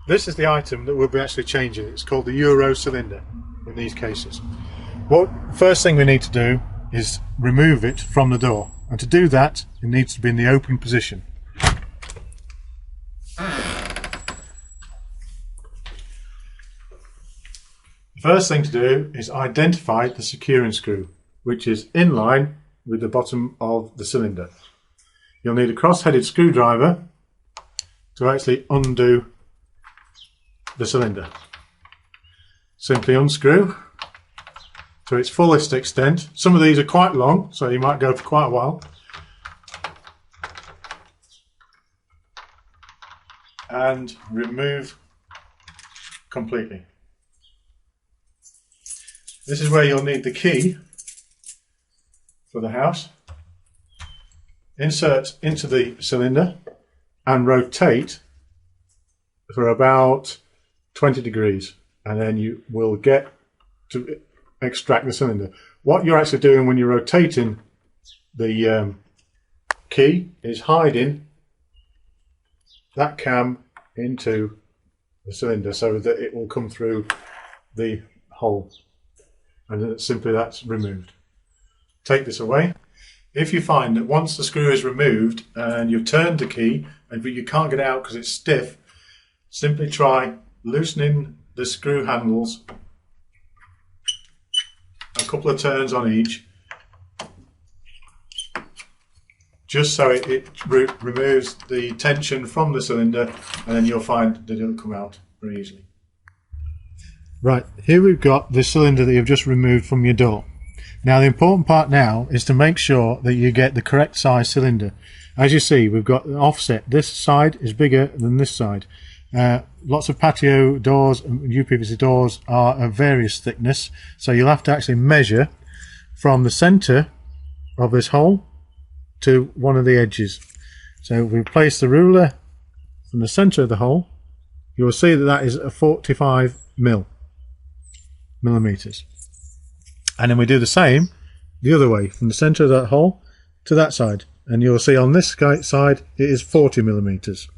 This is the item that we'll be actually changing. It's called the Euro cylinder in these cases. First thing we need to do is remove it from the door, and to do that it needs to be in the open position. The first thing to do is identify the securing screw, which is in line with the bottom of the cylinder. You'll need a cross-headed screwdriver to actually undo the cylinder. Simply unscrew to its fullest extent. Some of these are quite long, so you might go for quite a while. And remove completely. This is where you'll need the key for the house. Insert into the cylinder and rotate for about 20 degrees, and then you will get to extract the cylinder. What you're actually doing when you're rotating the key is hiding that cam into the cylinder so that it will come through the hole, and then simply that's removed. Take this away. If you find that once the screw is removed and you've turned the key but you can't get it out because it's stiff, simply try loosening the screw handles, a couple of turns on each, just so it removes the tension from the cylinder, and then you'll find that it'll come out very easily. Right, here we've got the cylinder that you've just removed from your door. Now the important part now is to make sure that you get the correct size cylinder. As you see, we've got an offset. This side is bigger than this side. Lots of patio doors and UPVC doors are of various thickness, so you'll have to actually measure from the centre of this hole to one of the edges. So if we place the ruler from the centre of the hole, you will see that that is a 45 millimeters. And then we do the same the other way, from the centre of that hole to that side, and you'll see on this side it is 40 millimeters.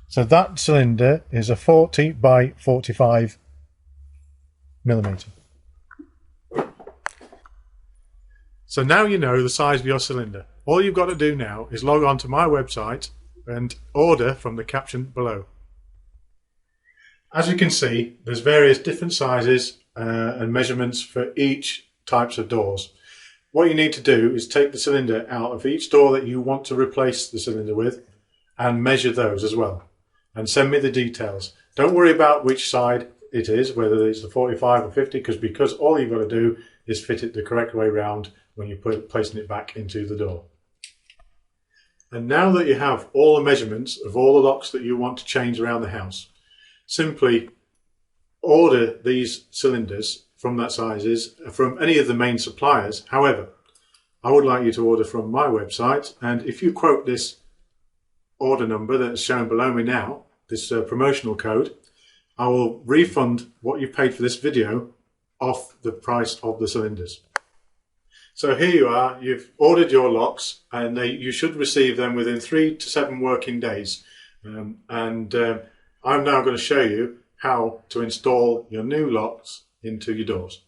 So that cylinder is a 40 by 45 millimeter. So now you know the size of your cylinder. All you've got to do now is log on to my website and order from the caption below. As you can see, there's various different sizes and measurements for each types of doors. What you need to do is take the cylinder out of each door that you want to replace the cylinder with and measure those as well, and send me the details. Don't worry about which side it is, whether it's the 45 or 50, because all you've got to do is fit it the correct way round when you're placing it back into the door. And now that you have all the measurements of all the locks that you want to change around the house, simply order these cylinders from that sizes from any of the main suppliers. However, I would like you to order from my website, and if you quote this order number that's shown below me now, this promotional code, I will refund what you paid for this video off the price of the cylinders. So here you are, you've ordered your locks, and you should receive them within 3 to 7 working days. I'm now going to show you how to install your new locks into your doors.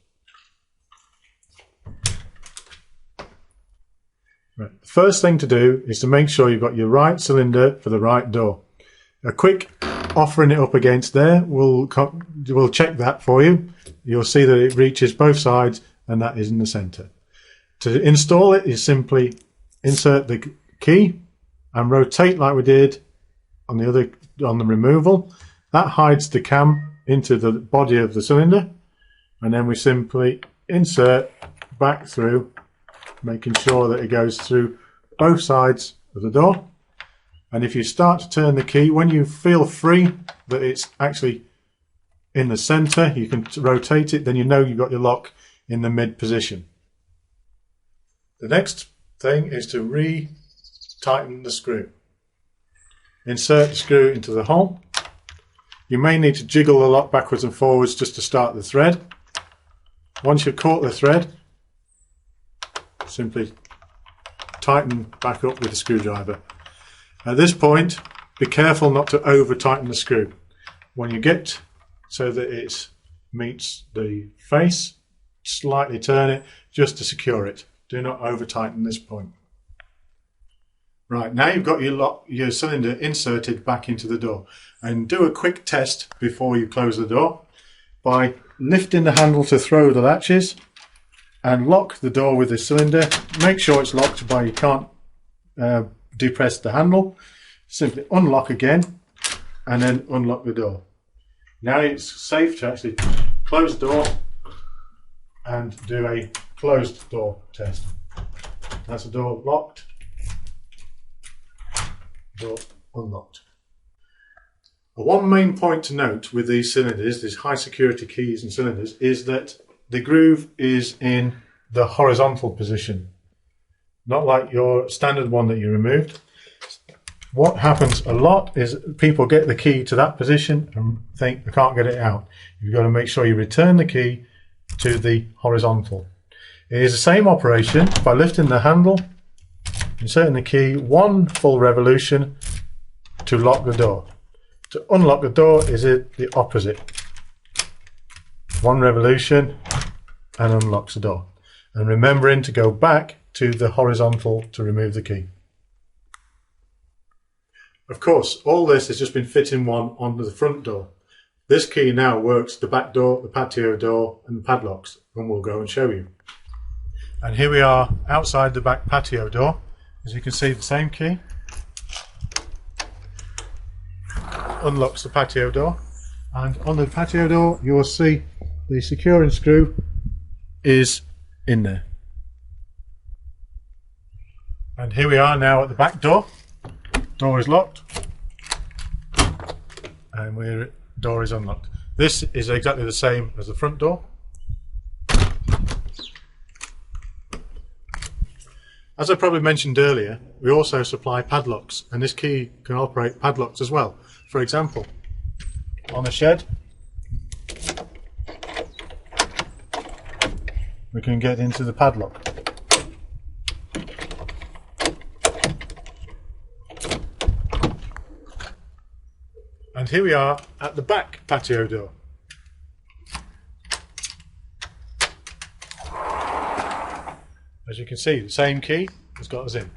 Right. The first thing to do is to make sure you've got your right cylinder for the right door. A quick offering it up against there will check that for you. You'll see that it reaches both sides, and that is in the centre. To install it, you simply insert the key and rotate like we did on the removal. That hides the cam into the body of the cylinder, and then we simply insert back through, making sure that it goes through both sides of the door. And if you start to turn the key, when you feel free that it's actually in the centre, you can rotate it, then you know you've got your lock in the mid position. The next thing is to re-tighten the screw. Insert the screw into the hole. You may need to jiggle the lock backwards and forwards just to start the thread. Once you've caught the thread, simply tighten back up with a screwdriver. At this point, be careful not to over tighten the screw. When you get so that it meets the face, slightly turn it just to secure it. Do not over tighten this point. Right, now you've got your cylinder inserted back into the door, and do a quick test before you close the door by lifting the handle to throw the latches and lock the door with the cylinder. Make sure it's locked by you can't depress the handle. Simply unlock again and then unlock the door. Now it's safe to actually close the door and do a closed door test. That's the door locked, door unlocked. One main point to note with these cylinders, these high security keys and cylinders, is that the groove is in the horizontal position, not like your standard one that you removed. What happens a lot is people get the key to that position and think they can't get it out. You've got to make sure you return the key to the horizontal. It is the same operation by lifting the handle, inserting the key, one full revolution to lock the door. To unlock the door is the opposite. One revolution and unlocks the door. And remembering to go back to the horizontal to remove the key. Of course, all this has just been fitting one onto the front door. This key now works the back door, the patio door and the padlocks, and we'll go and show you. And here we are outside the back patio door. As you can see, the same key unlocks the patio door, and on the patio door you will see the securing screw is in there. And here we are now at the back door. Door is locked and door is unlocked. This is exactly the same as the front door. As I probably mentioned earlier, we also supply padlocks, and this key can operate padlocks as well. For example, on a shed, we can get into the padlock. And here we are at the back patio door. As you can see, the same key has got us in.